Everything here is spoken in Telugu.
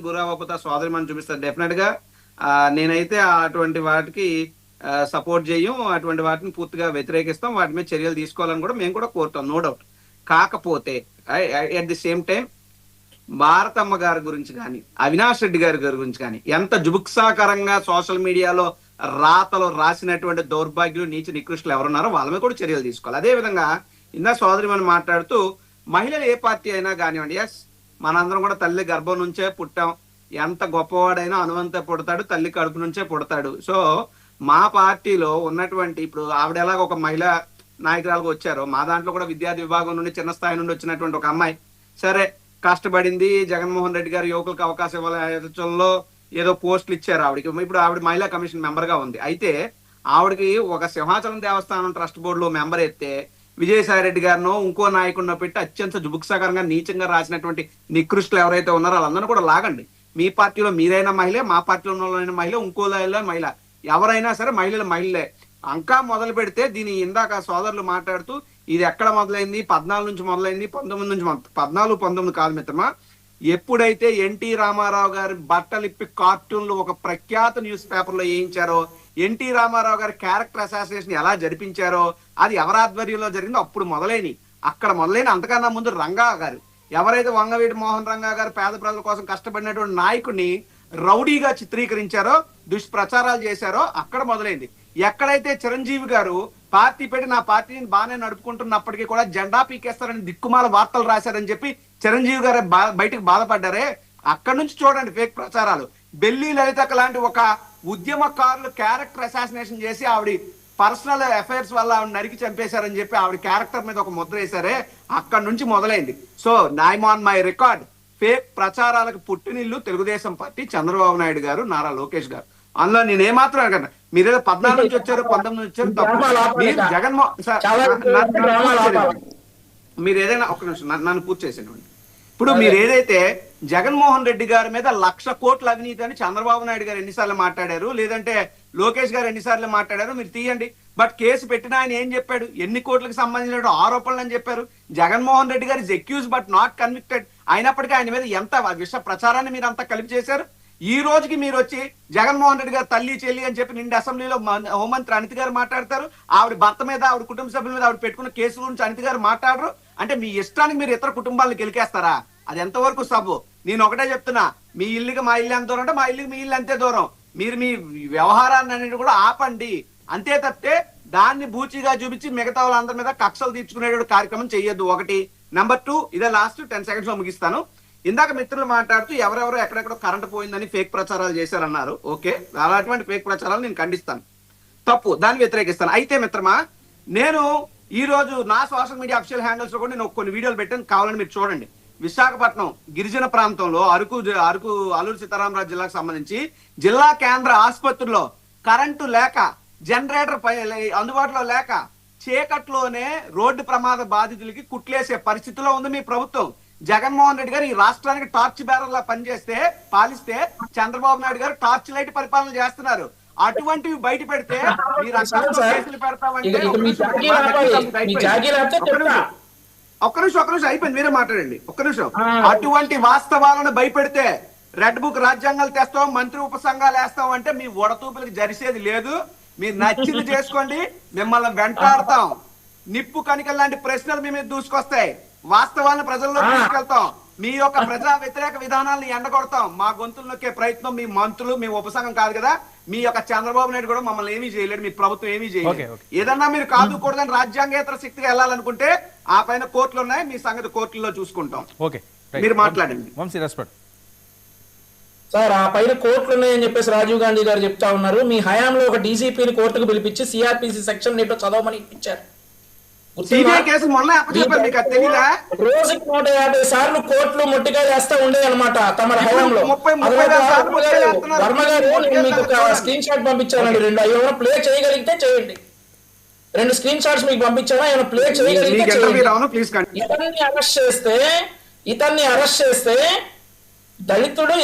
గురవ్వకపోతే సోదరిమని చూపిస్తారు డెఫినెట్ గా. నేనైతే అటువంటి వాటికి సపోర్ట్ చేయం, అటువంటి వాటిని పూర్తిగా వ్యతిరేకిస్తాం, వాటి మీద చర్యలు తీసుకోవాలని కూడా మేము కూడా కోరుతాం, నో డౌట్. కాకపోతే at the same time Bharathamma గారి గురించి కానీ అవినాష్ రెడ్డి గారి గురించి కానీ ఎంత జుబుక్సాకరంగా సోషల్ మీడియాలో రాతలు రాసినటువంటి దౌర్భాగ్యులు నీచ నికృష్టులు ఎవరున్నారో వాళ్ళ మీద కూడా చర్యలు తీసుకోవాలి. అదే విధంగా ఇందా సోదరిమని మాట్లాడుతూ మహిళలు ఏ పార్టీ అయినా కానివ్వండి, ఎస్ మనందరం కూడా తల్లి గర్భం నుంచే పుట్టాం, ఎంత గొప్పవాడైనా అనువంతే పుడతాడు, తల్లి కడుపు నుంచే పుడతాడు. సో మా పార్టీలో ఉన్నటువంటి ఇప్పుడు ఆవిడ ఎలాగ ఒక మహిళా నాయకురాలుగా వచ్చారో, మా దాంట్లో కూడా విద్యార్థి విభాగం నుండి చిన్న స్థాయి నుండి వచ్చినటువంటి ఒక అమ్మాయి సరే కష్టపడింది, జగన్మోహన్ రెడ్డి గారు యువకులకు అవకాశం ఇవ్వాలో ఏదో పోస్టులు ఇచ్చారు ఆవిడకి. ఇప్పుడు ఆవిడ మహిళా కమిషన్ మెంబర్ గా ఉంది. అయితే ఆవిడకి ఒక సింహాచలం దేవస్థానం ట్రస్ట్ బోర్డులో మెంబర్ ఎత్తే విజయసాయి రెడ్డి గారినో ఇంకో నాయకుడినో పెట్టి అత్యంత జుబుక్సాకరంగా నీచంగా రాసినటువంటి నికృష్టులు ఎవరైతే ఉన్నారో వాళ్ళందరూ కూడా లాగండి. మీ పార్టీలో మీరైనా మహిళే, మా పార్టీలో ఉన్న మహిళ, ఇంకో మహిళ, ఎవరైనా సరే మహిళలే. ఇంకా మొదలు పెడితే దీని ఇందాక సోదరులు మాట్లాడుతూ ఇది ఎక్కడ మొదలైంది, 14 నుంచి మొదలైంది, 19 నుంచి 14, 19 కాదు మిత్రమా. ఎప్పుడైతే ఎన్టీ రామారావు గారి బట్టలిప్పి కార్టూన్లు ఒక ప్రఖ్యాత న్యూస్ పేపర్ లో వేయించారో, ఎన్టీ రామారావు గారి క్యారెక్టర్ అసాసినేషన్ ఎలా జరిపించారో, అది ఎవరి ఆధ్వర్యంలో జరిగిందో అప్పుడు మొదలైనవి. అక్కడ మొదలైన అంతకన్నా ముందు రంగా గారు, ఎవరైతే వంగవీటి మోహన్ రంగా గారు పేద ప్రజల కోసం కష్టపడినటువంటి నాయకుడిని రౌడీగా చిత్రీకరించారో, దుష్ప్రచారాలు చేశారో అక్కడ మొదలైంది. ఎక్కడైతే చిరంజీవి గారు పార్టీ పెట్టి నా పార్టీని బాగానే నడుపుకుంటున్నప్పటికీ కూడా జెండా పీకేస్తారని దిక్కుమాల వార్తలు రాశారని చెప్పి చిరంజీవి గారు బయటకు బాధపడ్డారే, అక్కడ నుంచి చూడండి ఫేక్ ప్రచారాలు. బెల్లి లలితక లాంటి ఒక ఉద్యమకారులు క్యారెక్టర్ అసాసినేషన్ చేసి ఆవిడ పర్సనల్ అఫైర్స్ వల్ల ఆవిడ నరికి చంపేశారని చెప్పి ఆవిడ క్యారెక్టర్ మీద ఒక ముద్ర వేశారే, అక్కడ నుంచి మొదలైంది. So I'm on my record, fake ప్రచారాలకు పుట్టినిల్లు తెలుగుదేశం పార్టీ, చంద్రబాబు నాయుడు గారు, నారా లోకేష్ గారు. అందులో నేను ఏమాత్రం అడగను. మీరేదో 14 నుంచి వచ్చారు, 19 నుంచి వచ్చారు, తప్పు. జగన్మోహన్ మీరు ఏదైనా ఒక్క నిమిషం నన్ను పూర్తి చేసేయండి. ఇప్పుడు మీరు ఏదైతే జగన్మోహన్ రెడ్డి గారి మీద 1,00,000 కోట్ల అవినీతి అని చంద్రబాబు నాయుడు గారు ఎన్నిసార్లు మాట్లాడారు, లేదంటే లోకేష్ గారు ఎన్నిసార్లు మాట్లాడారు మీరు తీయండి. బట్ కేసు పెట్టిన ఆయన ఏం చెప్పాడు, ఎన్ని కోట్లకు సంబంధించిన ఆరోపణలు అని చెప్పారు. జగన్మోహన్ రెడ్డి గారు is accused but not convicted. అయినప్పటికీ ఆయన మీద ఎంత విష ప్రచారాన్ని మీరు అంతా కలిపి చేశారు. ఈ రోజుకి మీరు వచ్చి జగన్మోహన్ రెడ్డి గారు తల్లి చెల్లి అని చెప్పి నిండి అసెంబ్లీలో హోంమంత్రి అనిత గారు మాట్లాడతారు, ఆవిడ భర్త మీద, ఆవిడ కుటుంబ సభ్యుల మీద ఆవిడ పెట్టుకున్న కేసు గురించి అనిత గారు మాట్లాడరు. అంటే మీ ఇష్టానికి మీరు ఇతర కుటుంబాలను గెలికేస్తారా? అది ఎంతవరకు సబు? నేను ఒకటే చెప్తున్నా, మీ ఇల్లుకి మా ఇల్లు ఎంత దూరం అంటే మా ఇల్లుకి మీ ఇల్లు అంతే దూరం. మీరు మీ వ్యవహారాన్ని అనేది కూడా ఆపండి, అంతే తప్పితే దాన్ని బూచిగా చూపించి మిగతా వాళ్ళందరి మీద కక్షలు తీర్చుకునేటువంటి కార్యక్రమం చెయ్యొద్దు. ఒకటి. నెంబర్ 2, ఇదే లాస్ట్ 10 seconds లో ముగిస్తాను. ఇందాక మిత్రులు మాట్లాడుతూ ఎవరెవరో ఎక్కడెక్కడో కరెంట్ పోయిందని ఫేక్ ప్రచారాలు చేశారన్నారు. ఓకే, అలాంటి ఫేక్ ప్రచారాలు నేను ఖండిస్తాను, తప్పు, దాన్ని వ్యతిరేకిస్తాను. అయితే మిత్రమా, నేను ఈ రోజు నా సోషల్ మీడియా అఫీషియల్ హ్యాండిల్స్ లో కూడా నేను కొన్ని వీడియోలు పెట్టాను, కావాలని మీరు చూడండి. విశాఖపట్నం గిరిజన ప్రాంతంలో అరకు అల్లూరు సీతారామరాజు జిల్లాకు సంబంధించి జిల్లా కేంద్ర ఆసుపత్రిలో కరెంటు లేక, జనరేటర్ అందుబాటులో లేక, చీకట్లోనే రోడ్డు ప్రమాద బాధితులకి కుట్లేసే పరిస్థితిలో ఉంది మీ ప్రభుత్వం. జగన్మోహన్ రెడ్డి గారు ఈ రాష్ట్రానికి టార్చ్ బేరర్ లా పాలిస్తే చంద్రబాబు నాయుడు గారు టార్చ్ లైట్ పరిపాలన చేస్తున్నారు. అటువంటివి బయట పెడితే మీరు కేసులు పెడతామంటే ఒక్క నిమిషం అయిపోయింది, మీరే మాట్లాడండి ఒక్క నిమిషం. అటువంటి వాస్తవాలను భయపెడితే రెడ్ బుక్ రాజ్యాంగాలు తెస్తాం, మంత్రి ఉపసంఘాలు వేస్తాం అంటే మీ ఒడతూపులకు జరిసేది లేదు. మీరు నచ్చింది చేసుకోండి, మిమ్మల్ని వెంటాడతాం. నిప్పు కణికల లాంటి ప్రశ్నలు మీ మీద దూసుకొస్తాయి, వాస్తవాలను ప్రజల్లో తీసుకెళ్తాం, మీ యొక్క ప్రజా వ్యతిరేక విధానాలను ఎండగొడతాం. మా గొంతులు నొక్కే ప్రయత్నం మీ మంత్రులు, మీ ఉపసంఘం కాదు కదా. మీ యొక్క చంద్రబాబు నాయుడు కూడా మమ్మల్ని ఏమీ చేయలేడు, మీ ప్రభుత్వం ఏమీ చేయలేదు. ఏదన్నా మీరు కాదుకూడదని రాజ్యాంగేతర శక్తిగా వెళ్ళాలనుకుంటే ఆ పైన కోర్టులు ఉన్నాయి, మీ సంగతి కోర్టుల్లో చూసుకుంటాం. మీరు మాట్లాడండి. సార్, ఆ పైన కోర్టులు ఉన్నాయని చెప్పేసి రాజీవ్ గాంధీ గారు చెప్తా ఉన్నారు. మీ హయాంలో ఒక డీజీపీని కోర్టుకు పిలిపించి సిఆర్పిసి సెక్షన్ ఏంటో చదవమని ఇచ్చారు. రోజుకి 150 సార్లు కోర్టులు మొట్టిగా వేస్తా ఉండే అనమాట తమ హయాంలో. వర్మ గారు మీకు స్క్రీన్ షాట్ పంపించానండి, 2 ఏమైనా ప్లే చేయగలిగితే చేయండి. 2 స్క్రీన్ షాట్స్ మీకు పంపించాను, ఏమైనా ప్లే చేయగలిగితే ఇతన్ని అరెస్ట్ చేస్తే దళితుడు